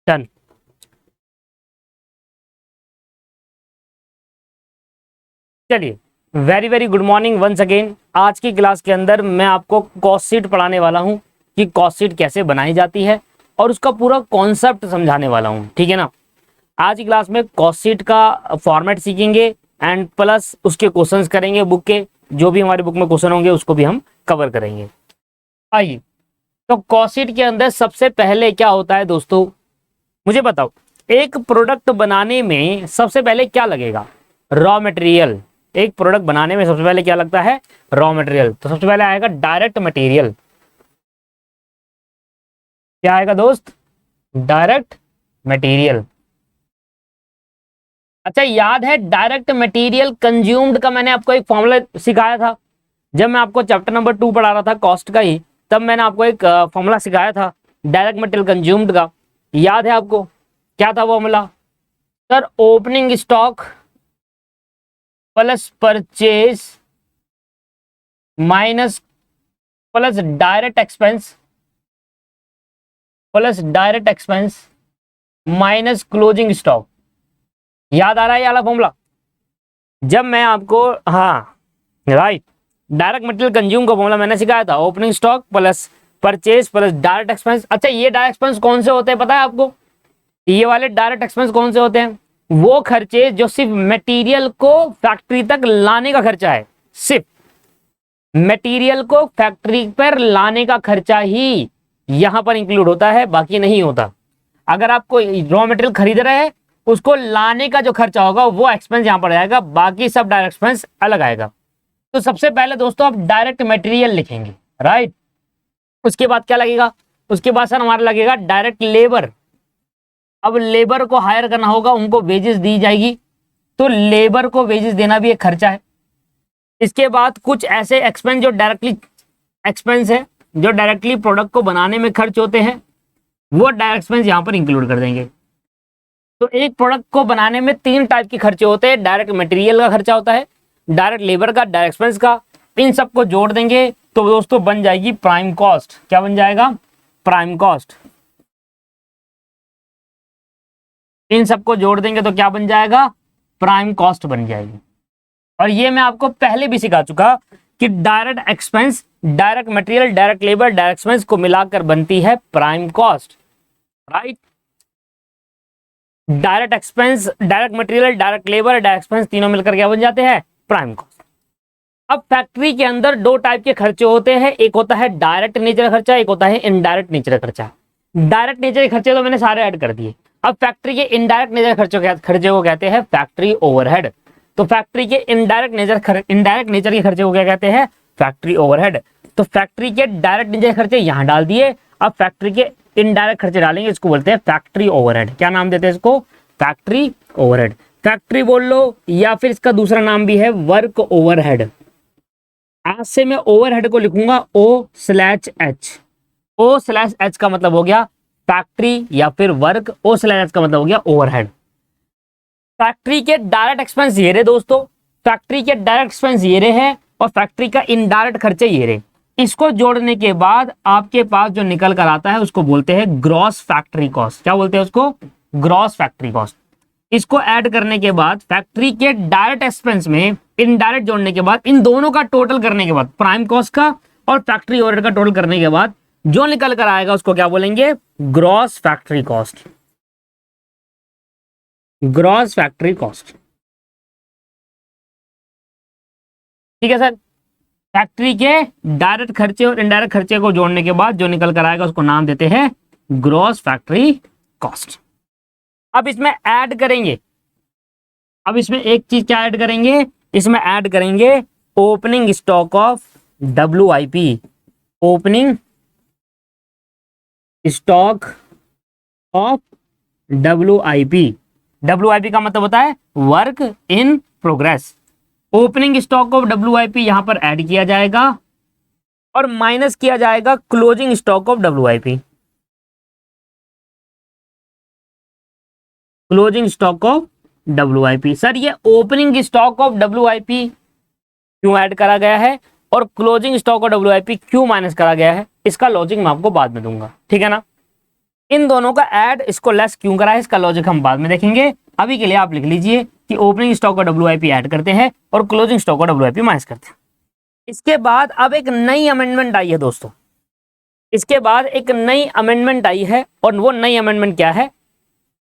Done. चलिए, very very good morning once again. आज की क्लास के अंदर मैं आपको कॉस्ट शीट पढ़ाने वाला हूं कि कॉस्ट शीट कैसे बनाई जाती है और उसका पूरा कॉन्सेप्ट समझाने वाला हूं, ठीक है ना। आज की क्लास में कॉस्ट शीट का फॉर्मेट सीखेंगे एंड प्लस उसके क्वेश्चंस करेंगे। बुक के जो भी हमारी बुक में क्वेश्चन होंगे उसको भी हम कवर करेंगे। आइए, तो कॉस्ट शीट के अंदर सबसे पहले क्या होता है दोस्तों, मुझे बताओ। एक प्रोडक्ट बनाने में सबसे पहले क्या लगेगा? Raw material. एक प्रोडक्ट बनाने में सबसे पहले क्या लगता है? Raw material. तो सबसे पहले आएगा डायरेक्ट मटेरियल। क्या आएगा दोस्त? Direct material. अच्छा, याद है डायरेक्ट मटेरियल कंज्यूम्ड का मैंने आपको एक फॉर्मूला सिखाया था जब मैं आपको चैप्टर नंबर 2 पढ़ा रहा था कॉस्ट का ही। तब मैंने आपको एक फॉर्मूला सिखाया था डायरेक्ट मटेरियल कंज्यूम्ड का। याद है आपको? क्या था formula? Sir, opening stock plus purchase minus plus direct expense minus closing stock. याद आ रहा है ये वाला फॉर्मूला? जब मैं आपको, हाँ राइट, डायरेक्ट मटेरियल कंज्यूम का फॉर्मूला मैंने सिखाया था, opening stock plus purchase plus direct expense. अच्छा, ये डायरेक्ट एक्सपेंस कौन से होते हैं पता है आपको? ये वाले डायरेक्ट एक्सपेंस कौन से होते हैं? वो खर्चे जो सिर्फ मटेरियल को फैक्ट्री तक लाने का खर्चा है। सिर्फ मटेरियल को फैक्ट्री पर लाने का खर्चा ही यहां पर इंक्लूड होता है, बाकी नहीं होता। अगर आप कोई रॉ मटेरियल खरीद रहे हैं, उसको लाने का जो खर्चा होगा वो एक्सपेंस यहां पर आएगा, बाकी सब डायरेक्ट एक्सपेंस अलग आएगा। तो सबसे पहले दोस्तों आप डायरेक्ट मटेरियल लिखेंगे, राइट। उसके बाद क्या लगेगा? उसके बाद सर हमारा लगेगा डायरेक्ट लेबर। अब लेबर को हायर करना होगा, उनको वेजेस दी जाएगी, तो लेबर को वेजेस देना भी एक खर्चा है। इसके बाद कुछ ऐसे एक्सपेंस जो डायरेक्टली एक्सपेंस है, जो डायरेक्टली प्रोडक्ट को बनाने में खर्च होते हैं, वो डायरेक्ट एक्सपेंस यहां पर इंक्लूड कर देंगे। तो एक प्रोडक्ट को बनाने में 3 टाइप के खर्चे होते हैं। डायरेक्ट मटेरियल का खर्चा होता है, डायरेक्ट लेबर का, डायरेक्ट एक्सपेंस का। इन सबको जोड़ देंगे तो दोस्तों बन जाएगी प्राइम कॉस्ट। क्या बन जाएगा? Prime cost. इन सबको जोड़ देंगे तो क्या बन जाएगा? प्राइम कॉस्ट बन जाएगी। और ये मैं आपको पहले भी सिखा चुका कि direct expense, direct material, direct labour, direct expense को मिलाकर बनती है prime cost, right. Direct expense, direct material, direct labour, direct expense तीनों मिलकर क्या बन जाते हैं? Prime cost. अब फैक्ट्री के अंदर 2 टाइप के खर्चे होते हैं, एक होता है डायरेक्ट नेचर खर्चा, एक होता है इनडायरेक्ट नेचर खर्चा। डायरेक्ट नेचर खर्चे तो मैंने सारे ऐड कर दिए। अब फैक्ट्री के इनडायरेक्ट नेचर खर्चे को कहते हैं फैक्ट्री ओवरहेड। तो फैक्ट्री के इनडायरेक्ट नेचर के खर्चे को क्या कहते हैं? Factory overhead. तो फैक्ट्री के डायरेक्ट नेचर खर्चे यहां डाल दिए, अब फैक्ट्री के इनडायरेक्ट खर्चे डालेंगे, इसको बोलते हैं फैक्ट्री ओवरहेड। क्या नाम देते हैं इसको? Factory overhead. फैक्ट्री बोल लो, या फिर इसका दूसरा नाम भी है वर्क ओवरहेड। आज से मैं ओवरहेड को लिखूंगा O/H। O/H का मतलब हो गया फैक्ट्री या फिर वर्क, O/H का मतलब हो गया ओवरहेड। फैक्ट्री के डायरेक्ट एक्सपेंस ये रहे दोस्तों, फैक्ट्री के डायरेक्ट एक्सपेंस ये रहे हैं, और फैक्ट्री का इनडायरेक्ट खर्चे ये रहे। इसको जोड़ने के बाद आपके पास जो निकल कर आता है उसको बोलते हैं ग्रॉस फैक्ट्री कॉस्ट। क्या बोलते हैं उसको? Gross factory cost. इसको ऐड करने के बाद फैक्ट्री के डायरेक्ट एक्सपेंस में इनडायरेक्ट जोड़ने के बाद, इन दोनों का टोटल करने के बाद, प्राइम कॉस्ट का और फैक्ट्री ओवरहेड का टोटल करने के बाद जो निकल कर आएगा उसको क्या बोलेंगे? Gross factory cost. Gross factory cost, ठीक है सर। फैक्ट्री के डायरेक्ट खर्चे और इनडायरेक्ट खर्चे को जोड़ने के बाद जो निकल कर आएगा उसको नाम देते हैं ग्रॉस फैक्ट्री कॉस्ट। अब इसमें ऐड करेंगे, अब इसमें एक चीज क्या ऐड करेंगे? इसमें ऐड करेंगे opening stock of WIP। Opening stock of WIP। WIP का मतलब होता है work in progress. Opening stock of WIP यहां पर ऐड किया जाएगा और माइनस किया जाएगा closing stock of WIP। Closing stock of WIP। Sir ये ओपनिंग स्टॉक ऑफ WIP क्यों ऐड करा गया है और क्लोजिंग स्टॉक ऑफ WIP क्यों माइनस करा गया है, इसका लॉजिक मैं आपको बाद में दूंगा, ठीक है ना। इन दोनों का ऐड इसको लेस क्यों करा है, इसका लॉजिक हम बाद में देखेंगे। अभी के लिए आप लिख लीजिए कि ओपनिंग स्टॉक का WIP ऐड करते हैं और क्लोजिंग स्टॉक का WIP माइनस करते हैं। इसके बाद अब एक नई अमेंडमेंट आई है दोस्तों, इसके बाद एक नई अमेंडमेंट आई है, और वो नई अमेंडमेंट क्या है?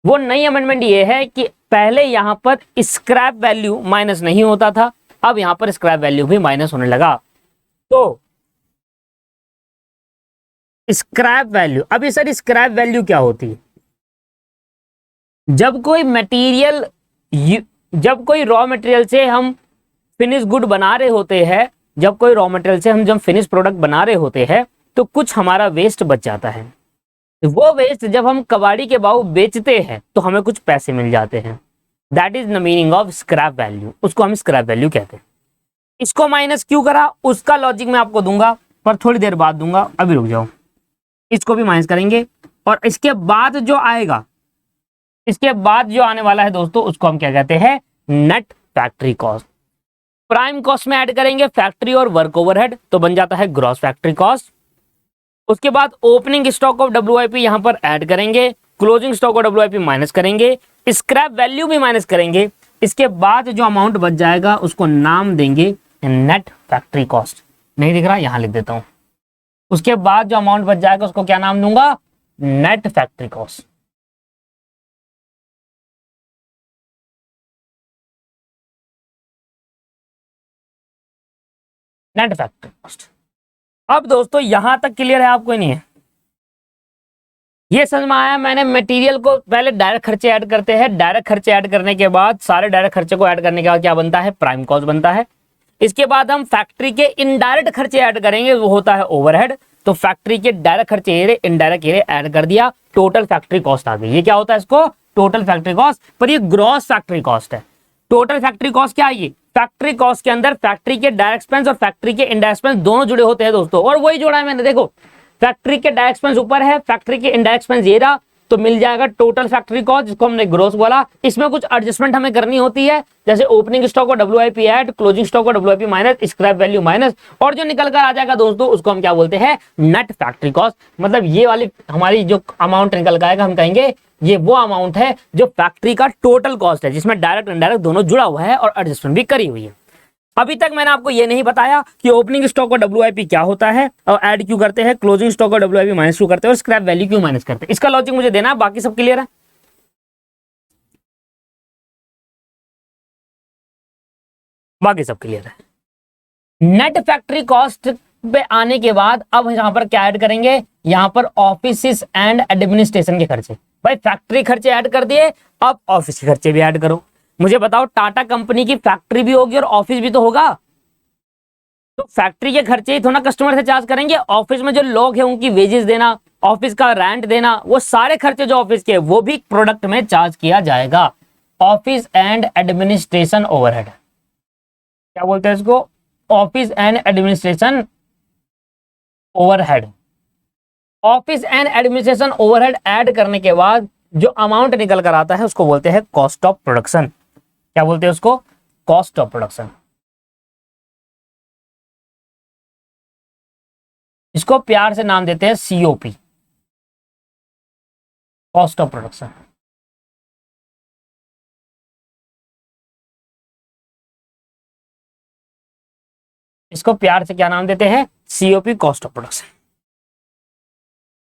वो नई अमेंडमेंट ये है कि पहले यहां पर स्क्रैप वैल्यू माइनस नहीं होता था, अब यहां पर स्क्रैप वैल्यू भी माइनस होने लगा। तो स्क्रैप वैल्यू, अभी सर स्क्रैप वैल्यू क्या होती है? जब कोई मटेरियल, जब कोई रॉ मटेरियल से हम फिनिश गुड बना रहे होते हैं, जब कोई रॉ मटेरियल से हम जब फिनिश प्रोडक्ट बना रहे होते हैं, तो कुछ हमारा वेस्ट बच जाता है। वो वेस्ट जब हम कबाड़ी के भाव बेचते हैं तो हमें कुछ पैसे मिल जाते हैं। That is the meaning of scrap value, उसको हम स्क्रैप वैल्यू कहते हैं। इसको माइनस क्यों करा उसका लॉजिक मैं आपको दूंगा, पर थोड़ी देर बाद दूंगा, अभी रुक जाओ। इसको भी माइनस करेंगे और इसके बाद जो आएगा, इसके बाद जो आने वाला है दोस्तों, उसको हम क्या कहते हैं? Net factory cost. Prime cost में ऐड करेंगे फैक्ट्री और वर्क ओवरहेड, तो बन जाता है ग्रॉस फैक्ट्री कॉस्ट। उसके बाद ओपनिंग स्टॉक ऑफ WIP यहां पर ऐड करेंगे, closing stock of WIP minus करेंगे, स्क्रैप वैल्यू भी माइनस करेंगे। इसके बाद जो अमाउंट बच जाएगा उसको नाम देंगे नेट फैक्ट्री कॉस्ट। नहीं दिख रहा, यहां लिख देता हूं। उसके बाद जो अमाउंट बच जाएगा उसको क्या नाम दूंगा? Net factory cost. Net factory cost. अब दोस्तों यहां तक क्लियर है आपको? नहीं है? ये समझ में आया? मैंने मटेरियल को पहले डायरेक्ट खर्चे ऐड करते हैं, डायरेक्ट खर्चे ऐड करने के बाद सारे डायरेक्ट खर्चे को ऐड करने के बाद क्या बनता है? प्राइम कॉस्ट बनता है। इसके बाद हम फैक्ट्री के इनडायरेक्ट खर्चे ऐड करेंगे, वो होता है ओवरहेड। तो फैक्ट्री के डायरेक्ट खर्चे एरिया, इनडायरेक्ट एरिया ऐड कर दिया, टोटल फैक्ट्री कॉस्ट आ गई। ये क्या होता है? इसको टोटल फैक्ट्री कॉस्ट, पर ये ग्रॉस फैक्ट्री कॉस्ट है। टोटल फैक्ट्री कॉस्ट क्या है? ये फैक्ट्री कॉस्ट के अंदर फैक्ट्री के डायरेक्ट एक्सपेंस और फैक्ट्री के इनडायरेक्ट एक्सपेंस दोनों जुड़े होते हैं दोस्तों, और वही जोड़ा है मैंने। देखो, फैक्ट्री के डायरेक्ट एक्सपेंस ऊपर है, फैक्ट्री के इनडायरेक्ट एक्सपेंस ये रहा, तो मिल जाएगा टोटल फैक्ट्री कॉस्ट, जिसको हमने ग्रोस बोला। इसमें कुछ एडजस्टमेंट हमें करनी होती है, जैसे ओपनिंग स्टॉक और WIP ऐड, क्लोजिंग स्टॉक और WIP minus, scrap value minus, और जो निकल कर आ जाएगा दोस्तों उसको हम क्या बोलते हैं? Net factory cost. मतलब ये वाली हमारी जो अमाउंट निकल कर आएगा, हम कहेंगे ये वो अमाउंट है जो फैक्ट्री का टोटल कॉस्ट है, जिसमें डायरेक्ट इनडायरेक्ट दोनों जुड़ा हुआ है और एडजस्टमेंट भी करी हुई है। अभी तक मैंने आपको ये नहीं बताया कि ओपनिंग स्टॉक और WIP क्या होता है और ऐड क्यों करते हैं, क्लोजिंग स्टॉक और WIP माइनस क्यों करते हैं, और स्क्रैप वैल्यू क्यों माइनस करते हैं। इसका लॉजिक मुझे देना है, बाकी सब क्लियर है? बाकी सब क्लियर है। नेट फैक्ट्री कॉस्ट पे आने के बाद अब यहां पर क्या ऐड करेंगे? यहां पर ऑफिस एंड एडमिनिस्ट्रेशन के खर्चे। भाई फैक्ट्री खर्चे ऐड कर दिए, अब ऑफिस के खर्चे भी ऐड करो। मुझे बताओ, टाटा कंपनी की फैक्ट्री भी होगी और ऑफिस भी तो होगा, तो फैक्ट्री के खर्चे ही थोड़ा कस्टमर से चार्ज करेंगे। ऑफिस में जो लोग हैं उनकी वेजेस देना, ऑफिस का रेंट देना, वो सारे खर्चे जो ऑफिस के, वो भी प्रोडक्ट में चार्ज किया जाएगा। ऑफिस एंड एडमिनिस्ट्रेशन ओवरहेड, क्या बोलते हैं इसको? Office and administration overhead. Office and administration overhead add करने के बाद जो अमाउंट निकल कर आता है उसको बोलते हैं कॉस्ट ऑफ प्रोडक्शन। क्या बोलते हैं उसको? Cost of production. इसको प्यार से नाम देते हैं COP, कॉस्ट ऑफ प्रोडक्शन। इसको प्यार से क्या नाम देते हैं? COP, cost of production.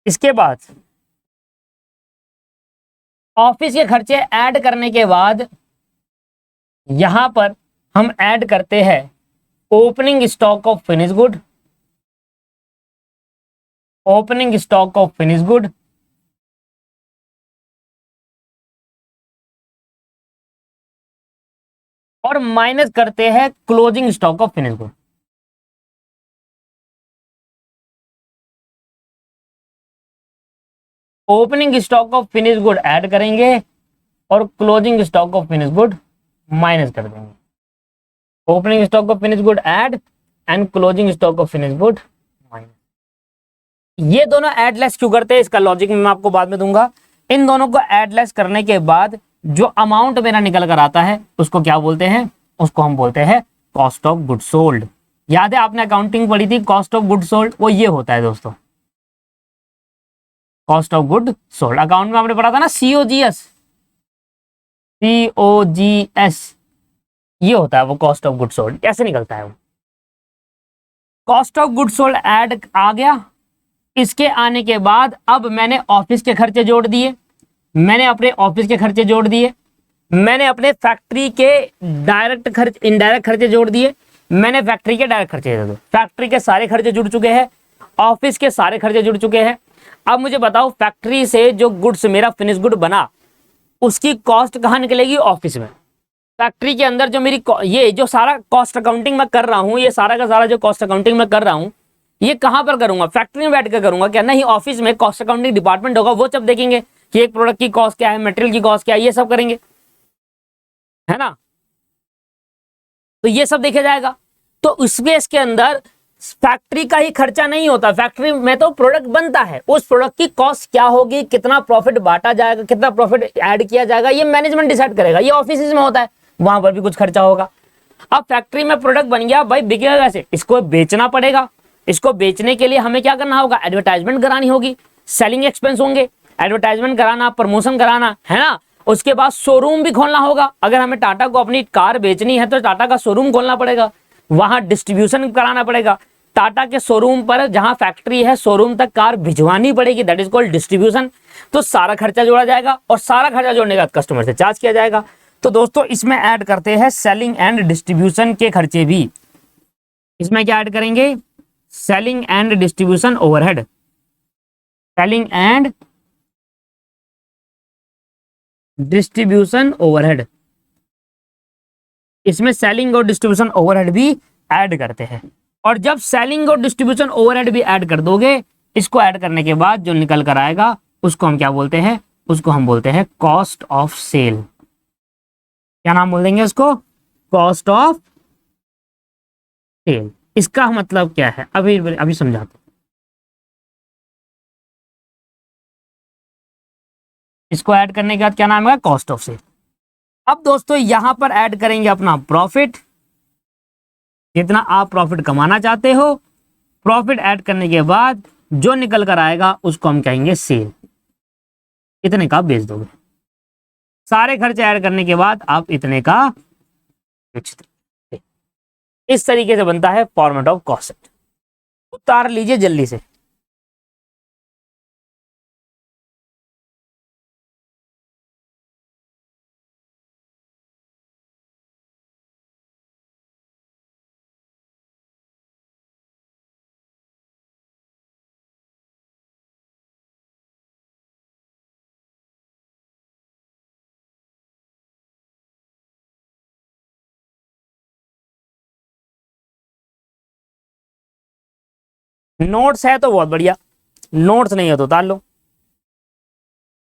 इसके बाद ऑफिस के खर्चे ऐड करने के बाद यहां पर हम ऐड करते हैं opening stock of finish good, opening stock of finish good, और माइनस करते हैं closing stock of finish good. Opening stock of finish good add करेंगे और closing stock of finish good minus कर देंगे। Opening stock of finish good add and closing stock of finish good minus. ये दोनों add less क्यों करते हैं, इसका लॉजिक मैं आपको बाद में दूंगा। इन दोनों को ऐड लेस करने के बाद जो अमाउंट मेरा निकल कर आता है उसको क्या बोलते हैं? उसको हम बोलते हैं कॉस्ट ऑफ गुड सोल्ड। याद है आपने अकाउंटिंग पढ़ी थी, कॉस्ट ऑफ गुड सोल्ड, वो ये होता है दोस्तों। Cost of good sold. Account में आपने पढ़ा था ना COGS, ये होता है वो कॉस्ट ऑफ गुड सोल्ड। कैसे निकलता है वो? Cost of good sold add आ गया, इसके आने के बाद अब मैंने ऑफिस के खर्चे जोड़ दिए, मैंने अपने ऑफिस के खर्चे जोड़ दिए, मैंने अपने फैक्ट्री के डायरेक्ट खर्च इनडायरेक्ट खर्चे जोड़ दिए, मैंने फैक्ट्री के डायरेक्ट खर्चे जोड़ दिए। फैक्ट्री के सारे खर्चे जुड़ चुके हैं, ऑफिस के सारे खर्चे जुड़ चुके हैं। अब मुझे बताओ फैक्ट्री से जो गुड्स मेरा फिनिश गुड बना उसकी कॉस्ट कहाँ निकलेगी? ऑफिस में। फैक्ट्री के अंदर जो मेरी ये जो सारा कॉस्ट अकाउंटिंग मैं कर रहा हूँ, ये सारा का सारा जो कॉस्ट अकाउंटिंग मैं कर रहा हूँ ये कहाँ पर करूंगा? फैक्ट्री में बैठ कर करूंगा क्या? नहीं, ऑफिस में कॉस्ट अकाउंटिंग डिपार्टमेंट होगा, वो सब देखेंगे कि एक प्रोडक्ट की कॉस्ट क्या है, मटेरियल की कॉस्ट क्या है, ये सब करेंगे, है ना? तो ये सब देखा जाएगा। तो उसमें इसके अंदर फैक्ट्री का ही खर्चा नहीं होता, फैक्ट्री में तो प्रोडक्ट बनता है, उस प्रोडक्ट की कॉस्ट क्या होगी, कितना प्रॉफिट बांटा जाएगा, कितना प्रॉफिट ऐड किया जाएगा, ये मैनेजमेंट डिसाइड करेगा। ये ऑफिस में होता है, वहां पर भी कुछ खर्चा होगा। अब फैक्ट्री में प्रोडक्ट बन गया भाई, बिकेगा कैसे? इसको बेचना पड़ेगा, इसको बेचने के लिए हमें क्या करना होगा? एडवर्टाइजमेंट करानी होगी, सेलिंग एक्सपेंस होंगे, एडवर्टाइजमेंट कराना, प्रमोशन कराना, है ना? उसके बाद शोरूम भी खोलना होगा। अगर हमें टाटा को अपनी कार बेचनी है तो टाटा का शोरूम खोलना पड़ेगा, वहां डिस्ट्रीब्यूशन कराना पड़ेगा। टाटा के शोरूम पर जहां फैक्ट्री है शोरूम तक कार भिजवानी पड़ेगी, दैट इज कॉल्ड डिस्ट्रीब्यूशन। तो सारा खर्चा जोड़ा जाएगा और सारा खर्चा जोड़ने के बाद कस्टमर से चार्ज किया जाएगा। तो दोस्तों इसमें ऐड करते हैं सेलिंग एंड डिस्ट्रीब्यूशन के खर्चे भी। इसमें क्या ऐड करेंगे? Selling and distribution overhead, selling and distribution overhead. इसमें सेलिंग और डिस्ट्रीब्यूशन ओवरहेड भी ऐड करते हैं। और जब सेलिंग और डिस्ट्रीब्यूशन ओवरहेड भी ऐड कर दोगे, इसको ऐड करने के बाद जो निकल कर आएगा उसको हम क्या बोलते हैं? उसको हम बोलते हैं कॉस्ट ऑफ सेल। क्या नाम बोल देंगे उसको? Cost of sale. इसका मतलब क्या है अभी समझाते हैं। इसको ऐड करने के बाद क्या नाम है? Cost of sale. अब दोस्तों यहां पर ऐड करेंगे अपना प्रॉफिट, जितना आप प्रॉफिट कमाना चाहते हो। प्रॉफिट ऐड करने के बाद जो निकल कर आएगा उसको हम कहेंगे सेल। इतने का बेच दोगे, सारे खर्चे ऐड करने के बाद आप इतने का बेचते। इस तरीके से बनता है फॉर्मेट ऑफ कॉस्ट। उतार लीजिए जल्दी से। नोट्स है तो बहुत बढ़िया, नोट्स नहीं है तो उतार लो।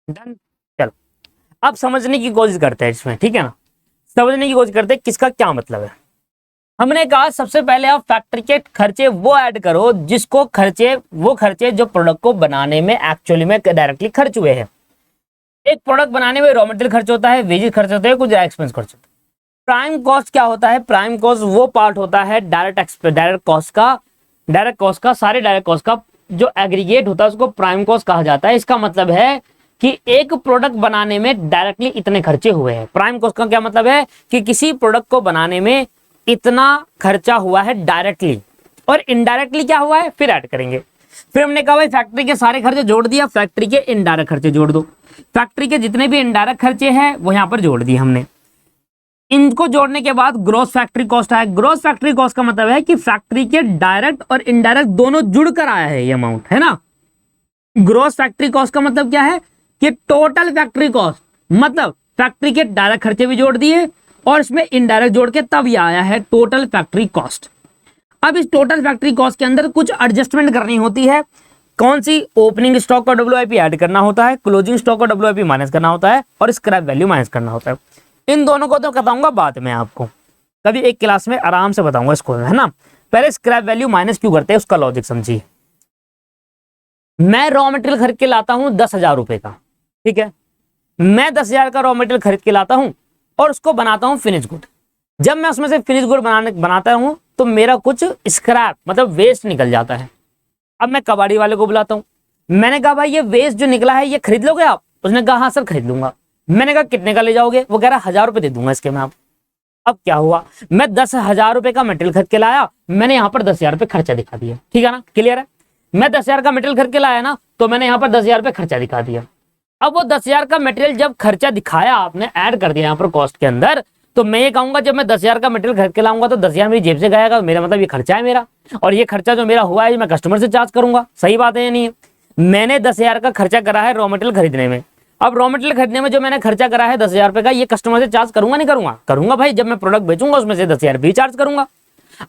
डन। चलो अब समझने की कोशिश करते हैं इसमें, ठीक है ना? समझने की कोशिश करते हैं किसका क्या मतलब है। हमने कहा सबसे पहले आप फैक्ट्री के खर्चे वो ऐड करो जिसको वो खर्चे जो प्रोडक्ट को बनाने में एक्चुअली में डायरेक्टली खर्च हुए हैं। एक प्रोडक्ट बनाने में रॉ मटेरियल खर्च होता है, वेजेस खर्च होते हैं, कुछ एक्सपेंस खर्च होता है। प्राइम कॉस्ट क्या होता है? प्राइम कॉस्ट वो पार्ट होता है डायरेक्ट कॉस्ट का सारे डायरेक्ट कॉस्ट का जो एग्रीगेट होता है उसको प्राइम कॉस्ट कहा जाता है। इसका मतलब है कि एक प्रोडक्ट बनाने में डायरेक्टली इतने खर्चे हुए हैं। प्राइम कॉस्ट का क्या मतलब है? कि किसी प्रोडक्ट को बनाने में इतना खर्चा हुआ है डायरेक्टली, और इनडायरेक्टली क्या हुआ है फिर ऐड करेंगे। फिर हमने कहा भाई फैक्ट्री के सारे खर्चे जोड़ दिया, फैक्ट्री के इनडायरेक्ट खर्चे जोड़ दो। फैक्ट्री के जितने भी इनडायरेक्ट खर्चे हैं वो यहाँ पर जोड़ दिए हमने। इनको जोड़ने के बाद ग्रॉस फैक्ट्री कॉस्ट आया। ग्रॉस फैक्ट्री कॉस्ट का मतलब है कि फैक्ट्री के डायरेक्ट और इनडायरेक्ट दोनों जुड़कर आया है ये अमाउंट, है ना? ग्रॉस फैक्ट्री कॉस्ट का मतलब क्या है? कि टोटल फैक्ट्री कॉस्ट, मतलब फैक्ट्री के डायरेक्ट खर्चे भी जोड़ दिए और इसमें इनडायरेक्ट जोड़ के तब ये आया है टोटल फैक्ट्री कॉस्ट। अब इस टोटल फैक्ट्री कॉस्ट के अंदर कुछ एडजस्टमेंट करनी होती है। कौन सी? ओपनिंग स्टॉक और WIP ऐड करना होता है, क्लोजिंग स्टॉक और WIP माइनस करना होता है, और स्क्रैप वैल्यू माइनस करना होता है। इन दोनों को तो बताऊंगा बाद में, आपको कभी एक क्लास में आराम से बताऊंगा इसको, है ना? पहले स्क्रैप वैल्यू माइनस क्यों करते हैं उसका लॉजिक समझिए। मैं रॉ मटेरियल खरीद के लाता हूं 10,000 रुपए का, ठीक है? मैं 10,000 का रॉ मटेरियल खरीद के लाता हूं और उसको बनाता हूं फिनिश गुड। जब मैं उसमें से फिनिश गुड बनाता हूं तो मेरा कुछ स्क्रैप मतलब वेस्ट निकल जाता है। अब मैं कबाड़ी वाले को बुलाता हूं, मैंने कहा भाई ये वेस्ट जो निकला है ये खरीद लोगे आप? उसने कहा हाँ सर खरीद लूंगा। मैंने कहा कितने का ले जाओगे? वो कह रहा 1000 रुपये दे दूंगा इसके मैं आप। अब क्या हुआ, मैं 10,000 रुपए का मटेरियल खरीद के लाया, मैंने यहाँ पर 10,000 रुपये खर्चा दिखा दिया, ठीक है ना, क्लियर है। मैं 10,000 का मटेरियल खरीद के लाया ना, तो मैंने यहाँ पर 10,000 रुपये खर्चा दिखा दिया। अब वो 10,000 का मटेरियल जब खर्चा दिखाया आपने, ऐड कर दिया यहाँ पर कॉस्ट के अंदर, तो मैं ये कहूंगा जब मैं 10,000 का मटेरियल खरीद के लाऊंगा तो 10,000 मेरी जेब से गएगा, मेरा मतलब ये खर्चा है मेरा, और ये खर्चा जो मेरा हुआ है मैं कस्टमर से चार्ज करूंगा। सही बात है या नहीं है? मैंने 10,000 का खर्चा करा है रॉ मटेरियल खरीदने में, अब रॉ मटेरियल खरीदने में जो मैंने खर्चा करा है 10,000 रुपए का, ये कस्टमर से चार्ज करूंगा नहीं करूंगा? करूंगा भाई, जब मैं प्रोडक्ट बेचूंगा उसमें से 10,000 भी चार्ज करूंगा।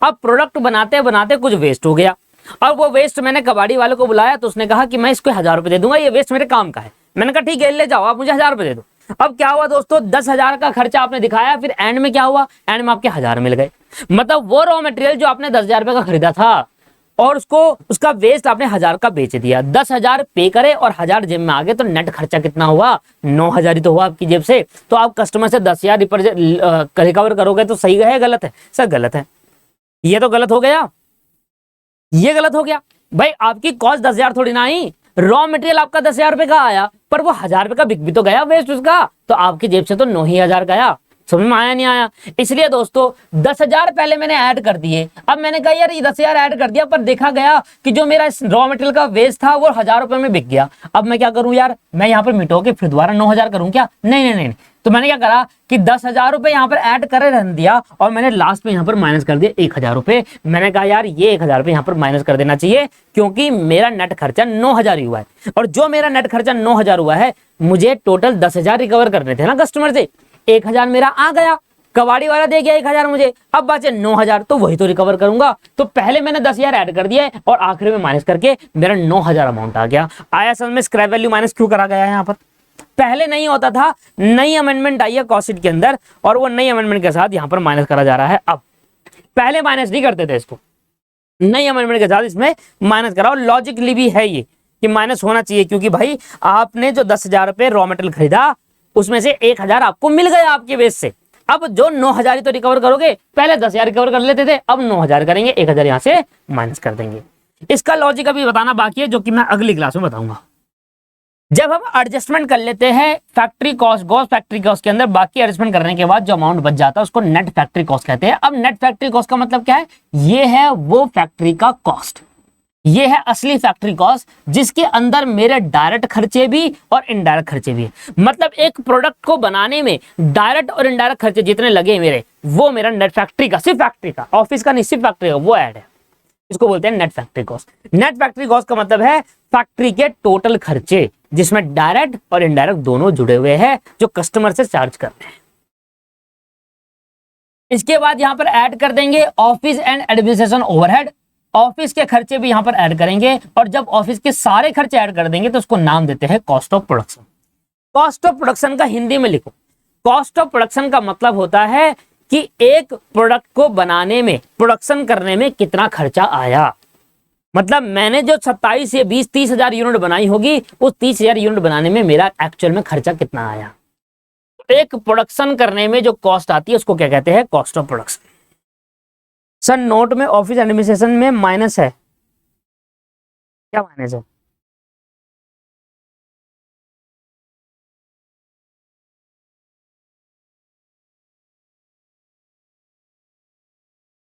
अब प्रोडक्ट बनाते बनाते कुछ वेस्ट हो गया, और वो वेस्ट मैंने कबाड़ी वाले को बुलाया तो उसने कहा कि मैं इसको 1000 रुपए दे दूंगा, ये वेस्ट मेरे काम का है। मैंने कहा ठीक है ले जाओ, आप मुझे 1000 रुपए दे दो। अब क्या हुआ दोस्तों, 10,000 का खर्चा आपने दिखाया, फिर एंड में क्या हुआ, एंड में आपके 1000 मिल गए। मतलब वो रॉ मटेरियल जो आपने 10,000 रुपए का खरीदा था और उसका वेस्ट आपने 1000 का बेच दिया, 10,000 पे करे और 1000 जेब में आ गए, तो नेट खर्चा कितना हुआ, 9,000 ही तो हुआ आपकी जेब से। तो आप कस्टमर से 10,000 रिकवर करोगे तो सही है गलत है? सर गलत है, ये तो गलत हो गया, ये गलत हो गया भाई। आपकी कॉस्ट 10,000 थोड़ी ना आई, रॉ मटेरियल आपका 10,000 रुपए का आया, पर वो 1000 रुपए का बिक भी तो गया वेस्ट उसका, तो आपकी जेब से तो 9,000 गया। समझ में आया नहीं आया? इसलिए दोस्तों 10,000 पहले मैंने ऐड कर दिए, अब मैंने कहा यार ये 10,000 ऐड कर दिया, पर देखा गया कि जो मेरा रॉ मटेरियल का वेस्ट था वो 1000 रुपए में बिक गया। अब मैं क्या करूं यार, मैं यहाँ पर मिटो के फिर दोबारा 9,000 करूं क्या? नहीं नहीं नहीं, तो मैंने क्या करा कि 10,000 रुपए यहाँ पर ऐड करे रहने दिया, और मैंने लास्ट में यहाँ पर माइनस कर दिया 1,000 रुपए। मैंने कहा यार ये 1,000 रुपए यहाँ पर माइनस कर देना चाहिए, क्योंकि मेरा नेट खर्चा 9,000 ही हुआ है, और जो मेरा नेट खर्चा 9,000 हुआ है, मुझे टोटल 10,000 रिकवर करने थे ना कस्टमर से। 1,000 मेरा आ गया, कबाड़ी वाला दे गया 1,000 मुझे, अब बचे 9,000, तो वही तो रिकवर करूंगा। तो पहले मैंने 10,000 ऐड कर दिया और आखिर में माइनस करके मेरा 9,000 अमाउंट आ गया। आया समझ में स्क्रैप वैल्यू माइनस क्यों करा गया है यहाँ पर? पहले नहीं होता था, नई अमेंडमेंट आई है कॉस्ट शीट के अंदर, और वो नई अमेंडमेंट के साथ यहाँ पर माइनस करा जा रहा है। अब पहले माइनस नहीं करते थे इसको, नई अमेंडमेंट के साथ इसमें माइनस करा, और लॉजिकली भी है ये कि माइनस होना चाहिए, क्योंकि भाई आपने जो 10,000 रुपए रॉ मटेरियल खरीदा उसमें से 1,000 आपको मिल गया आपके बेस से। अब जो 9,000 ही तो रिकवर करोगे, पहले 10,000 रिकवर कर लेते थे, अब 9,000 करेंगे, 1,000 यहाँ से माइनस कर देंगे। इसका लॉजिक अभी बताना बाकी है, जो कि मैं अगली क्लास में बताऊंगा। जब हम एडजस्टमेंट कर लेते हैं factory cost, gross factory cost के अंदर, बाकी एडजस्टमेंट करने के बाद जो अमाउंट बच जाता है उसको नेट फैक्ट्री कॉस्ट कहते हैं। अब नेट फैक्ट्री कॉस्ट का मतलब क्या है? ये है वो फैक्ट्री का कॉस्ट, ये है असली फैक्ट्री कॉस्ट, जिसके अंदर मेरे डायरेक्ट खर्चे भी और इनडायरेक्ट खर्चे भी है। मतलब एक प्रोडक्ट को बनाने में डायरेक्ट और इनडायरेक्ट खर्चे जितने लगे मेरे, वो मेरा नेट फैक्ट्री का, सिर्फ फैक्ट्री का, ऑफिस का नहीं, सिर्फ फैक्ट्री का, वो ऐड है। इसको बोलते हैं net factory cost. Net factory cost का मतलब है फैक्ट्री के टोटल खर्चे, जिसमें डायरेक्ट और इनडायरेक्ट दोनों जुड़े हुए हैं, जो कस्टमर से चार्ज करते हैं। इसके बाद यहां पर ऐड कर देंगे office and administration overhead, office के खर्चे भी यहां पर ऐड करेंगे, और जब ऑफिस के सारे खर्चे ऐड कर देंगे तो उसको नाम देते हैं cost of production. Cost of production का हिंदी में लिखो, कॉस्ट ऑफ प्रोडक्शन का मतलब होता है कि एक प्रोडक्ट को बनाने में, प्रोडक्शन करने में कितना खर्चा आया। मतलब मैंने जो 27 से 20, 30,000 यूनिट बनाई होगी, उस 30,000 यूनिट बनाने में मेरा एक्चुअल में खर्चा कितना आया। एक प्रोडक्शन करने में जो कॉस्ट आती है उसको क्या कहते हैं? Cost of production. Sir note में ऑफिस एडमिनिस्ट्रेशन में माइनस है, क्या माइनस है?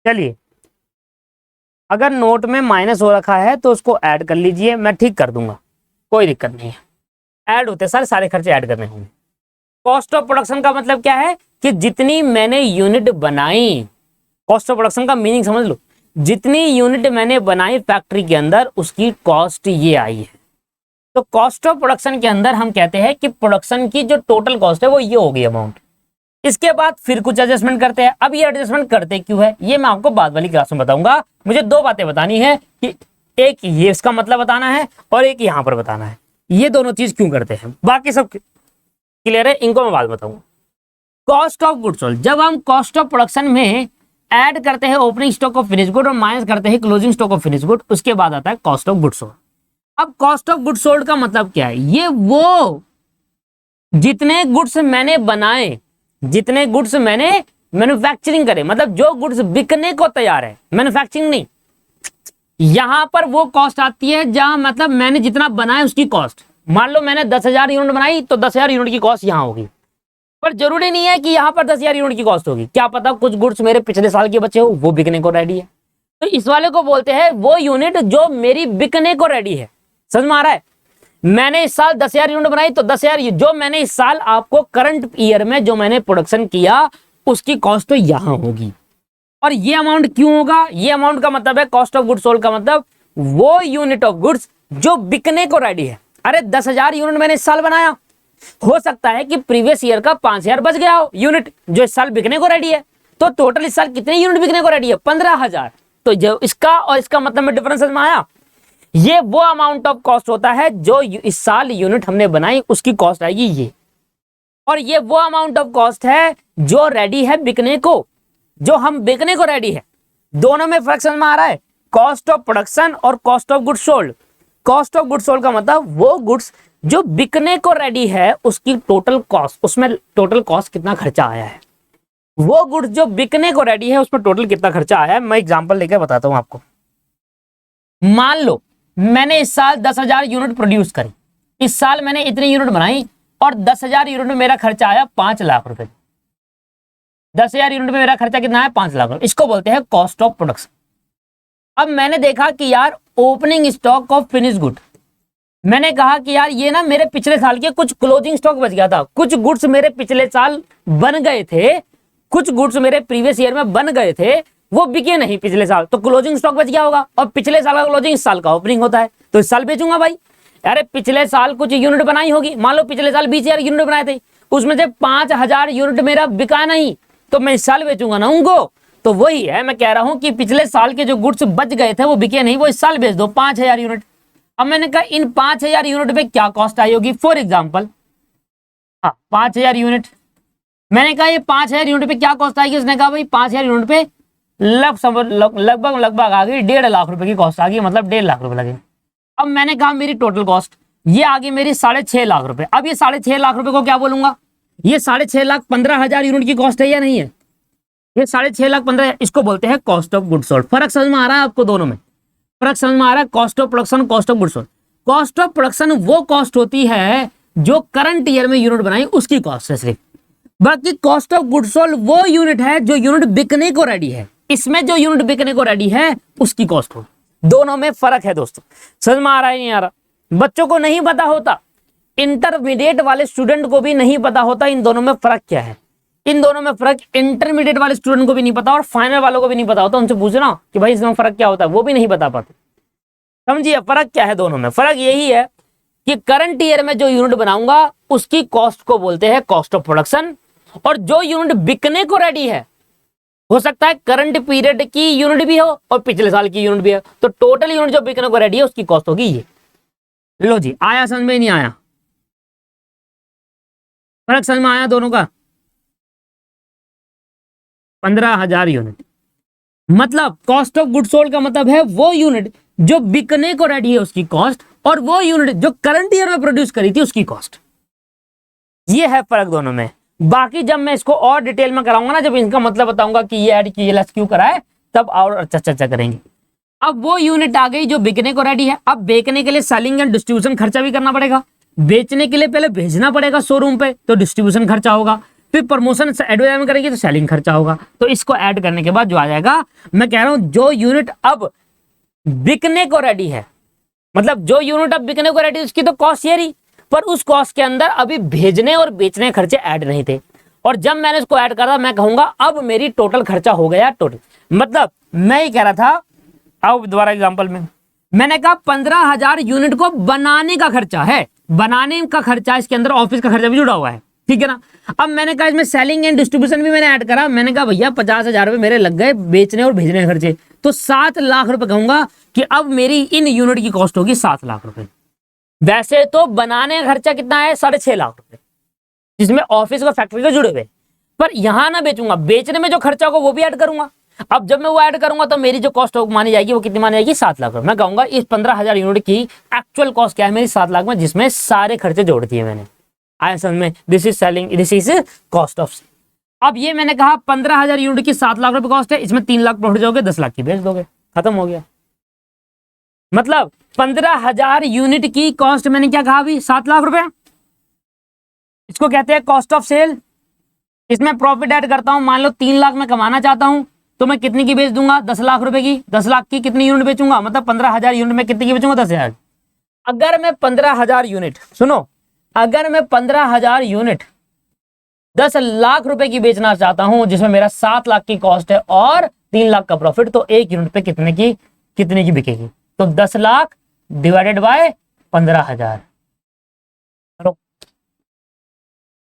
चलिए, अगर नोट में माइनस हो रखा है तो उसको ऐड कर लीजिए, मैं ठीक कर दूंगा, कोई दिक्कत नहीं है। ऐड होते सारे खर्चे ऐड करने होंगे। कॉस्ट ऑफ प्रोडक्शन का मतलब क्या है कि जितनी मैंने यूनिट बनाई, कॉस्ट ऑफ प्रोडक्शन का मीनिंग समझ लो, जितनी यूनिट मैंने बनाई फैक्ट्री के अंदर उसकी कॉस्ट ये आई है। तो कॉस्ट ऑफ प्रोडक्शन के अंदर हम कहते हैं कि प्रोडक्शन की जो टोटल कॉस्ट है वो ये होगी अमाउंट। इसके बाद फिर कुछ एडजस्टमेंट करते हैं। अब ये एडजस्टमेंट करते क्यों है ये मैं आपको बाद वाली क्लास में बताऊंगा। मुझे दो बातें बतानी है कि एक ये इसका मतलब बताना है और एक यहां पर बताना है, ये दोनों चीज क्यों करते हैं। बाकी सब क्लियर है, इनको मैं बाद बताऊंगा। कॉस्ट ऑफ गुड्स सोल्ड, जब हम कॉस्ट ऑफ प्रोडक्शन में ऐड करते हैं opening stock of finish good और माइनस करते हैं closing stock of finish good, उसके बाद आता है कॉस्ट ऑफ गुड्स सोल्ड। अब कॉस्ट ऑफ गुड्स सोल्ड का मतलब क्या है? ये वो जितने गुड्स मैंने बनाए, जितने गुड्स मैंने मैन्युफैक्चरिंग करे, मतलब जो गुड्स बिकने को तैयार है, मैन्युफैक्चरिंग नहीं, यहां पर वो कॉस्ट आती है जहां मतलब मैंने जितना बनाया उसकी कॉस्ट। मान लो मैंने 10,000 यूनिट बनाई तो 10,000 यूनिट की कॉस्ट यहां होगी, पर जरूरी नहीं है कि यहां पर 10,000 यूनिट की कॉस्ट होगी। क्या पता कुछ गुड्स मेरे पिछले साल के बचे हो, वो बिकने को रेडी है, तो इस वाले को बोलते हैं वो यूनिट जो मेरी बिकने को रेडी है। समझ में आ रहा है? मैंने इस साल 10,000 यूनिट बनाई तो 10,000 जो मैंने इस साल आपको करंट ईयर में जो मैंने प्रोडक्शन किया उसकी कॉस्ट तो यहां होगी। और ये अमाउंट क्यों होगा? ये अमाउंट का मतलब है कॉस्ट ऑफ गुड्स सोल्ड का मतलब वो यूनिट ऑफ गुड्स जो बिकने को रेडी है। अरे 10,000 यूनिट मैंने इस साल बनाया, हो सकता है कि प्रीवियस ईयर का 5,000 बच गया हो यूनिट जो इस साल बिकने को रेडी है, तो टोटल इस साल कितने यूनिट बिकने को रेडी है? 15,000। तो जो इसका और इसका मतलब में डिफरेंस में आया, ये वो अमाउंट ऑफ कॉस्ट होता है जो इस साल यूनिट हमने बनाई उसकी कॉस्ट आएगी ये, और ये वो अमाउंट ऑफ कॉस्ट है जो रेडी है बिकने को, जो हम बिकने को रेडी है। दोनों में फर्क समझ में आ रहा है? कॉस्ट ऑफ प्रोडक्शन और cost of goods sold. Cost of goods sold का मतलब वो गुड्स जो बिकने को रेडी है उसकी टोटल कॉस्ट, उसमें टोटल कॉस्ट कितना खर्चा आया है। वो गुड्स जो बिकने को रेडी है उसमें टोटल कितना खर्चा आया है। मैं एग्जांपल लेकर बताता हूं आपको। मान लो मैंने इस साल 10,000 यूनिट प्रोड्यूस करी, इस साल मैंने इतनी यूनिट बनाई और 10,000 यूनिट में मेरा खर्चा आया 5 लाख रुपए। 10,000 यूनिट में मेरा खर्चा कितना है? 5 लाख रुपए। इसको बोलते हैं कॉस्ट ऑफ प्रोडक्शन। अब मैंने देखा कि यार opening stock of finish good, मैंने कहा कि यार ये ना मेरे पिछले साल के कुछ क्लोजिंग स्टॉक बच गया था, कुछ गुड्स मेरे पिछले साल बन गए थे, कुछ गुड्स मेरे प्रीवियस ईयर में बन गए थे, वो बिके नहीं पिछले साल, तो क्लोजिंग स्टॉक बच गया होगा। और पिछले साल का क्लोजिंग इस साल का ओपनिंग होता है, तो इस साल बेचूंगा भाई। अरे पिछले साल कुछ यूनिट बनाई होगी, मान लो पिछले साल 20,000 यूनिट बनाए थे, उसमें से 5,000 यूनिट मेरा बिका नहीं, तो मैं इस साल बेचूंगा ना उनको। तो वही है, मैं कह रहा हूं कि पिछले साल के जो गुड्स बच गए थे वो बिके नहीं, वो इस साल बेच दो 5,000 यूनिट। अब मैंने कहा इन 5,000 यूनिट पे क्या कॉस्ट आई होगी? फॉर एग्जाम्पल 5,000 यूनिट, मैंने कहा ये 5,000 यूनिट पे क्या कॉस्ट आएगी? उसने कहा भाई 5,000 यूनिट पे लगभग आ गई 1.5 लाख रुपए की कॉस्ट आ गई, मतलब 1.5 लाख रुपए लगे। अब मैंने कहा मेरी टोटल कॉस्ट ये आ गई मेरी 6.5 लाख रुपए। अब ये 6.5 लाख रुपए को क्या बोलूंगा? ये 6.5 लाख 15,000 यूनिट की कॉस्ट है या नहीं है? ये 6.5 लाख 15, इसको बोलते हैं कॉस्ट ऑफ गुड्स सोल्ड। फर्क समझ में आ रहा है आपको? दोनों में फर्क समझ में आ रहा है? Cost of production, cost of goods sold. Cost of production वो कॉस्ट होती है जो करंट ईयर में यूनिट बनाई उसकी कॉस्ट है सिर्फ, बाकी कॉस्ट ऑफ गुड्स सोल्ड वो यूनिट है जो यूनिट बिकने को रेडी है, इसमें जो यूनिट बिकने को रेडी है उसकी कॉस्ट हो। दोनों में फर्क है दोस्तों। समझ में आ रहा है नहीं आ रहा? बच्चों को नहीं पता होता, इंटरमीडिएट वाले स्टूडेंट को भी नहीं पता होता इन दोनों में फर्क क्या है। इन दोनों में फर्क इंटरमीडिएट वाले स्टूडेंट को भी नहीं पता और फाइनल वालों को भी नहीं पता होता। उनसे पूछना कि भाई इसमें फर्क क्या होता है, वो भी नहीं बता पाते। समझिए फर्क क्या है दोनों में? फर्क यही है कि करंट ईयर में जो यूनिट बनाऊंगा उसकी कॉस्ट को बोलते हैं कॉस्ट ऑफ प्रोडक्शन, और जो यूनिट बिकने को रेडी है, हो सकता है करंट पीरियड की यूनिट भी हो और पिछले साल की यूनिट भी है, तो टोटल यूनिट जो बिकने को रेडी है उसकी कॉस्ट होगी ये। लो जी, आया समझ में? नहीं आया? फर्क समझ में आया दोनों का? 15,000 यूनिट मतलब कॉस्ट ऑफ गुड्स सोल्ड का मतलब है वो यूनिट जो बिकने को रेडी है उसकी कॉस्ट, और वो यूनिट जो करंट ईयर में प्रोड्यूस करी थी उसकी कॉस्ट। ये है फर्क दोनों में। बाकी जब मैं इसको और डिटेल में कराऊंगा ना, जब इनका मतलब बताऊंगा कि ये ऐड की लेस क्यों कराए, तब और अच्छा चर्चा करेंगे। अब वो यूनिट आ गई जो बिकने को रेडी है। अब बेचने के लिए सेलिंग एंड डिस्ट्रीब्यूशन खर्चा भी करना पड़ेगा। बेचने के लिए पहले भेजना पड़ेगा शोरूम पे, तो डिस्ट्रीब्यूशन खर्चा होगा। फिर प्रमोशन एडवर्टाइजमेंट करेंगे तो सेलिंग खर्चा होगा। तो इसको ऐड करने के बाद जो आ जाएगा, मैं कह रहा हूं जो यूनिट अब बिकने को रेडी है, मतलब जो यूनिट अब बिकने को रेडी है उसकी तो कॉस्ट ये रही, पर उस कॉस्ट के अंदर अभी भेजने और बेचने खर्चे ऐड नहीं थे। और जब मैंने इसको ऐड करा मैं कहूंगा अब मेरी टोटल खर्चा हो गया टोटल। मतलब मैं ही कह रहा था, अब दोबारा एग्जांपल में मैंने कहा 15,000 यूनिट को बनाने का खर्चा है, बनाने का खर्चा, इसके अंदर ऑफिस का खर्चा भी जुड़ा हुआ है, ठीक है ना। अब मैंने कहा इसमें सेलिंग एंड डिस्ट्रीब्यूशन भी मैंने ऐड करा। मैंने कहा भैया 50,000 रुपए मेरे लग गए बेचने और भेजने खर्चे, तो 7 लाख रुपए कहूंगा कि अब मेरी इन यूनिट की कॉस्ट होगी 7 लाख रुपए। वैसे तो बनाने का खर्चा कितना है? 6.5 लाख रुपए, जिसमें ऑफिस और फैक्ट्री के जुड़े हुए, पर यहां ना बेचूंगा, बेचने में जो खर्चा होगा वो भी ऐड करूंगा। अब जब मैं वो ऐड करूंगा तो मेरी जो कॉस्ट मानी जाएगी वो कितनी मानी जाएगी? 7 लाख रुपए। मैं कहूंगा इस 15,000 यूनिट की एक्चुअल कॉस्ट क्या है मेरी? 7 लाख में, जिसमें सारे खर्चे जोड़ दिए मैंने। आया समझ में? This is selling, this is cost of sale. अब ये मैंने कहा 15,000 यूनिट की 7 लाख रुपए कॉस्ट है, इसमें 3 लाख प्रॉफिट दोगे, 10 लाख की बेच दोगे, खत्म हो गया। मतलब 15,000 यूनिट की कॉस्ट मैंने क्या कहा अभी, 7 लाख रुपए, इसको कहते हैं कॉस्ट ऑफ सेल। इसमें प्रॉफिट ऐड करता हूं, मान लो 3 लाख मैं कमाना चाहता हूं, तो मैं कितनी की बेच दूंगा, 10 लाख रुपए की। 10 लाख की कितनी यूनिट बेचूंगा, मतलब 15,000 यूनिट में कितनी की बेचूंगा, 10,000। अगर मैं 15,000 यूनिट, सुनो, अगर मैं 15,000 यूनिट 10 लाख रुपए की बेचना चाहता हूं, जिसमें मेरा 7 लाख की कॉस्ट है और 3 लाख का प्रॉफिट, तो एक यूनिट पे कितने की बिकेगी, तो 10 लाख डिवाइडेड बाय 15,000 करो।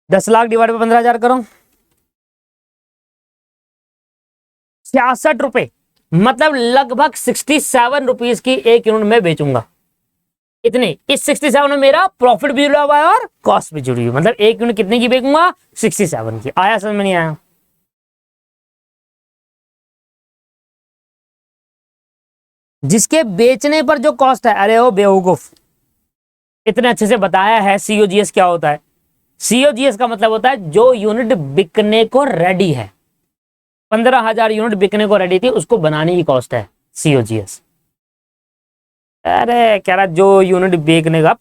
10 लाख डिवाइड बाय 15,000 करो, 66 रुपए, मतलब लगभग 67 रुपीज की एक यूनिट में बेचूंगा। इतने, इस 67 में मेरा प्रॉफिट भी जुड़ा हुआ है और कॉस्ट भी जुड़ी हुई, मतलब एक यूनिट कितने की बेचूंगा, 67 की। आया समझ में नहीं आया? जिसके बेचने पर जो कॉस्ट है, अरे ओ बेवकूफ, इतने अच्छे से बताया है सीओजीएस क्या होता है। सीओजीएस का मतलब होता है जो यूनिट बिकने को रेडी है। 15,000 यूनिट बिकने को रेडी थी, उसको बनाने की कॉस्ट है सीओजीएस। अरे कह रहा जो यूनिट बेचने का,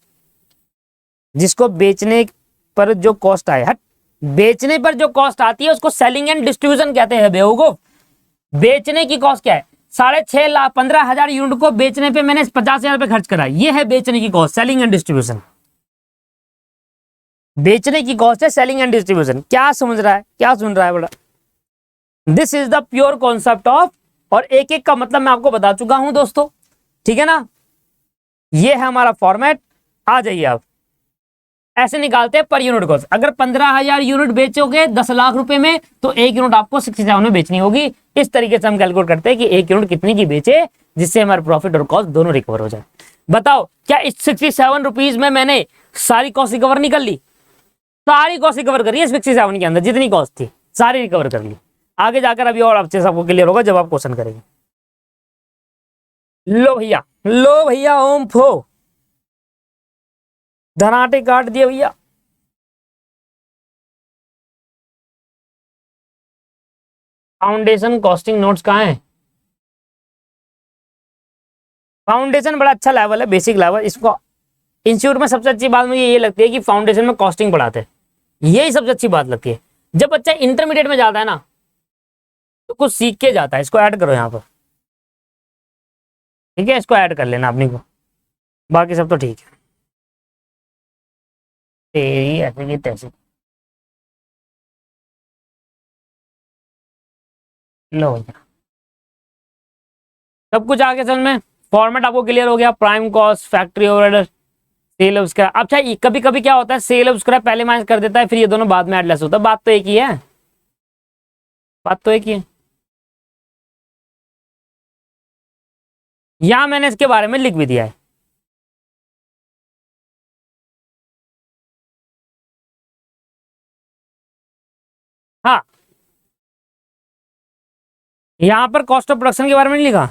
जिसको बेचने पर जो कॉस्ट आए, हट, बेचने पर जो कॉस्ट आती है उसको सेलिंग एंड डिस्ट्रीब्यूशन कहते हैं बेवकूफ। बेचने की कॉस्ट क्या है, 6.5 लाख, 15,000 यूनिट को बेचने पे मैंने 50,000 रुपए खर्च करा, ये है बेचने की कॉस्ट, सेलिंग एंड डिस्ट्रीब्यूशन। बेचने की कॉस्ट है सेलिंग एंड डिस्ट्रीब्यूशन। क्या समझ रहा है, क्या सुन रहा है बड़ा? This is the pure concept of, और एक एक का मतलब मैं आपको बता चुका हूं दोस्तों, ठीक है ना। ये है हमारा फॉर्मेट। आ जाइए आप, ऐसे निकालते हैं पर यूनिट कॉस्ट। अगर 15,000 यूनिट बेचोगे 10 लाख रुपए में, तो एक यूनिट आपको 67 में बेचनी होगी। इस तरीके से हम कैलकुलेट करते हैं कि एक यूनिट कितनी की बेचे, जिससे हमारे प्रॉफिट और कॉस्ट दोनों रिकवर हो जाए। बताओ क्या इस 67 रुपीज में मैंने सारी कॉस्ट रिकवर नहीं कर ली? सारी कॉस्ट रिकवर करी है इस 67 के अंदर, जितनी कॉस्ट थी सारी रिकवर कर ली। आगे जाकर अभी और अच्छे से आपको क्लियर होगा जब आप क्वेश्चन करेंगे। लो भैया, लो भैया, ओम फो, धनाटे काट दिए भैया। फाउंडेशन कॉस्टिंग नोट्स कहाँ है? फाउंडेशन बड़ा अच्छा लेवल है, बेसिक लेवल। इसको इंस्टीट्यूट में सबसे अच्छी बात मुझे ये लगती है कि फाउंडेशन में कॉस्टिंग पढ़ाते हैं, यही सबसे अच्छी बात लगती है। जब बच्चा इंटरमीडिएट में जाता है ना, तो कुछ सीख के जाता है। इसको ऐड करो यहाँ पर, ठीक है, इसको ऐड कर लेना अपनी को, बाकी सब तो ठीक है। तेरी ऐसे की तैसे, लो भैया, सब कुछ आगे समझ में, फॉर्मेट आपको क्लियर हो गया। Prime cost, factory overhead, sale उसका। अच्छा कभी कभी क्या होता है, सेल उसका पहले माइनस कर देता है, फिर ये दोनों बाद में एडलेस होता है। बात तो एक ही है, बात तो एक ही है। यहां मैंने इसके बारे में लिख भी दिया है। हाँ, यहां पर कॉस्ट ऑफ प्रोडक्शन के बारे में नहीं लिखा,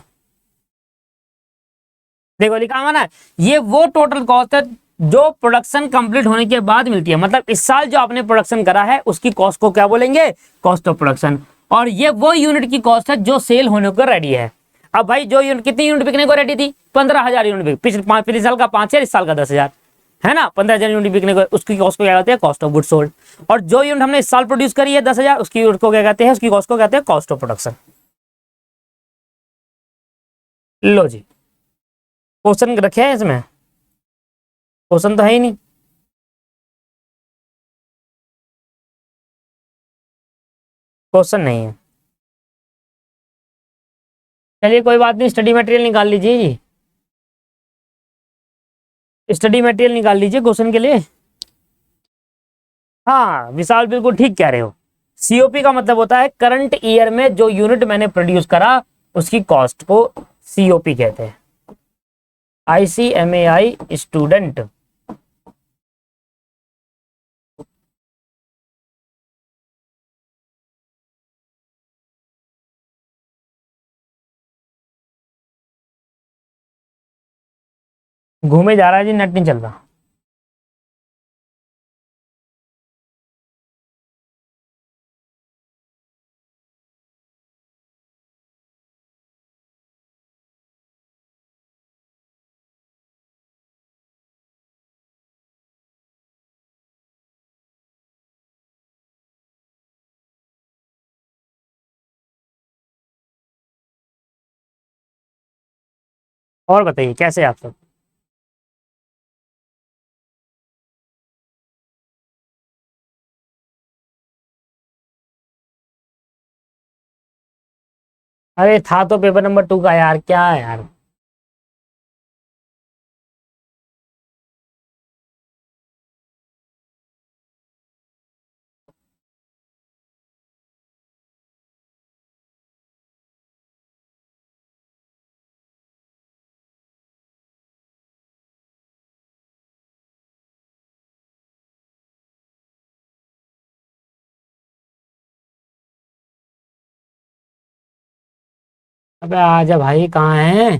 देखो लिखा हुआ ना, ये वो टोटल कॉस्ट है जो प्रोडक्शन कंप्लीट होने के बाद मिलती है। मतलब इस साल जो आपने प्रोडक्शन करा है उसकी कॉस्ट को क्या बोलेंगे, कॉस्ट ऑफ प्रोडक्शन। और ये वो यूनिट की कॉस्ट है जो सेल होने को रेडी है। अब भाई जो यूनिट, कितनी यूनिट बिकने को रेडी थी, 15,000 यूनिट। पिछले साल का 5,000, इस साल का 10,000 है ना। 15,000 यूनिट बिकने को, उसकी कॉस्ट को क्या कहते हैं, कॉस्ट ऑफ गुड सोल्ड। और जो यूनिट हमने इस साल प्रोड्यूस करी है 10,000, उसकी यूनिट को क्या कहते हैं, उसकी कॉस्ट को कहते हैं कॉस्ट ऑफ प्रोडक्शन। लो जी, क्वेश्चन रखे हैं इसमें, क्वेश्चन तो है ही नहीं। क्वेश्चन नहीं है, चलिए कोई बात नहीं, स्टडी मटेरियल निकाल लीजिए जी, स्टडी मटेरियल निकाल लीजिए क्वेश्चन के लिए। हाँ विशाल, बिल्कुल ठीक कह रहे हो। सीओपी का मतलब होता है करंट ईयर में जो यूनिट मैंने प्रोड्यूस करा उसकी कॉस्ट को सीओपी कहते हैं। ICMAI student. घूमे जा रहा है जी, नेट नहीं चल रहा। और बताइए कैसे आप सब? अरे था तो पेपर नंबर 2 का यार, क्या है यार। अबे आजा भाई, कहाँ है?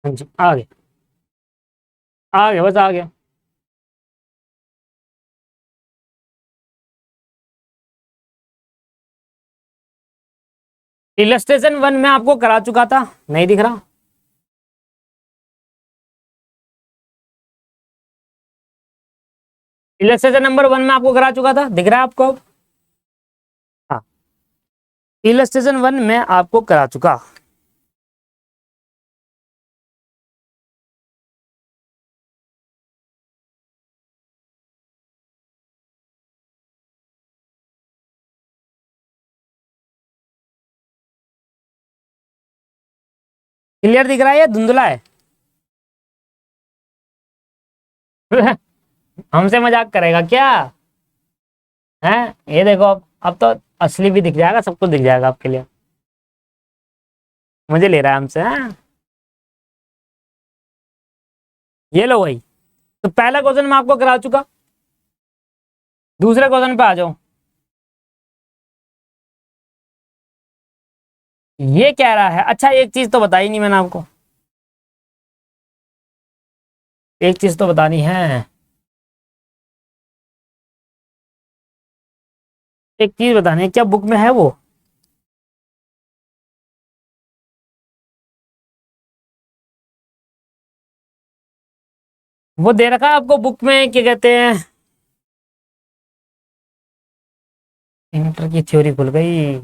हाँ जी, आ गए। आ गए, बस आ गया। इलस्ट्रेशन 1 में आपको करा चुका था, नहीं दिख रहा? इलस्ट्रेशन नंबर 1 में आपको करा चुका था, दिख रहा है आपको अब? हाँ, इलस्ट्रेशन 1 में आपको करा चुका। क्लियर दिख रहा है या धुंधला है? हमसे मजाक करेगा क्या? है, ये देखो, अब तो असली भी दिख जाएगा, सब कुछ दिख जाएगा आपके लिए। मुझे ले रहा है हमसे, हाँ? ये लो भाई। तो पहला क्वेश्चन मैं आपको करा चुका, दूसरे क्वेश्चन पे आ जाओ। ये कह रहा है, अच्छा एक चीज तो बताई नहीं मैंने आपको, एक चीज तो बतानी है। एक चीज बतानी है, क्या बुक में है वो? वो दे रखा है आपको बुक में, क्या कहते हैं, इंटर की थ्योरी खुल गई।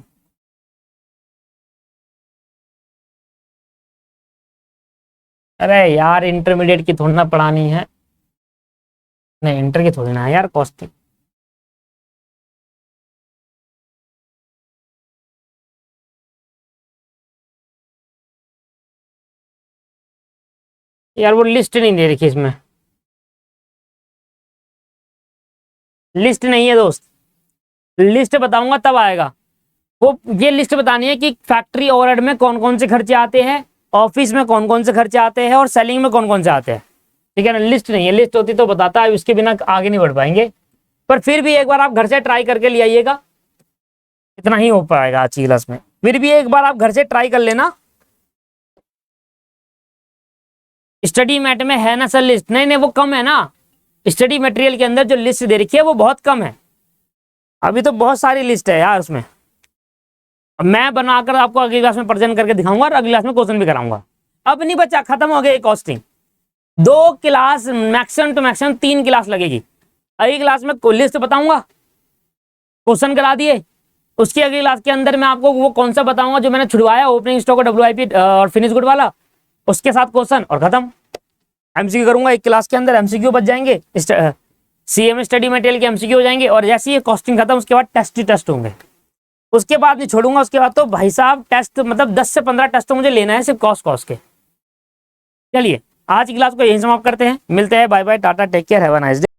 अरे यार, इंटरमीडिएट की थोड़ी ना पढ़ानी है। नहीं, इंटर की थोड़ी ना है यार, कॉस्टिंग। यार वो लिस्ट नहीं दे रखी इसमें, लिस्ट नहीं है दोस्त। लिस्ट बताऊंगा तब आएगा वो। ये लिस्ट बतानी है कि फैक्ट्री ओवरहेड में कौन कौन से खर्चे आते हैं, ऑफिस में कौन कौन से खर्चे आते हैं, और सेलिंग में कौन कौन से आते हैं। ठीक है ना? लिस्ट नहीं है, लिस्ट होती तो बताता है, उसके बिना आगे नहीं बढ़ पाएंगे। पर फिर भी एक बार आप घर से ट्राई करके ले आइएगा, इतना ही हो पाएगा आज की क्लास में। फिर भी एक बार आप घर से ट्राई कर लेना। स्टडी मैट में है ना सर लिस्ट? नहीं नहीं, वो कम है ना। स्टडी मटेरियल के अंदर जो लिस्ट दे रखी है वो बहुत कम है, अभी तो बहुत सारी लिस्ट है यार उसमें। अब मैं बनाकर आपको अगली क्लास में प्रेजेंट करके दिखाऊंगा, और अगली क्लास में क्वेश्चन भी कराऊंगा। अब नहीं बच्चा, खत्म हो गया costing. 2 class maximum two maximum 3 class लगेगी। अगली क्लास में लिस्ट बताऊंगा, क्वेश्चन करा दिए, उसकी अगली क्लास के अंदर मैं आपको वो कौन सा बताऊंगा जो मैंने छुड़वाया, ओपनिंग स्टॉक और WIP और फिनिश गुड वाला, उसके साथ क्वेश्चन और खत्म। MCQ करूंगा एक क्लास के अंदर, MCQ बच जाएंगे, CM स्टडी मटेरियल के MCQ हो जाएंगे, और जैसे ही कॉस्टिंग खत्म उसके बाद टेस्ट ही टेस्ट होंगे। उसके बाद नहीं छोड़ूंगा, उसके बाद तो भाई साहब टेस्ट, मतलब 10 से 15 टेस्ट तो मुझे लेना है सिर्फ कॉस्ट कॉस्ट के। चलिए आज की क्लास को यहीं समाप्त करते हैं, मिलते हैं, bye bye, tata, take care, have a nice day.